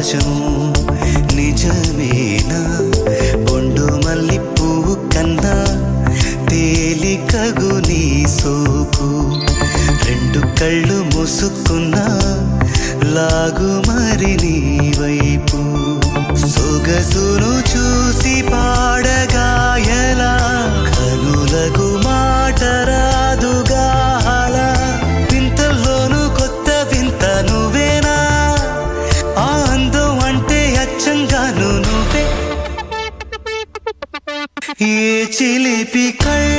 ఆకాశము నిజమేనా బొండు మల్లి పువ్వు కన్నా తేలికగు నీ సోకు రెండు కళ్ళు మూసుకున్నా లాగు మరి నీ వైపు సొగసును చూసి పాడగాయలా కనులకు మాట రాదుగా అలా వింతల్లోనూ కొత్త వింత నువ్వేనా ఆ అందం అంటే అచ్చంగాను నువ్వే ఏ చిలిపి కళ్ళ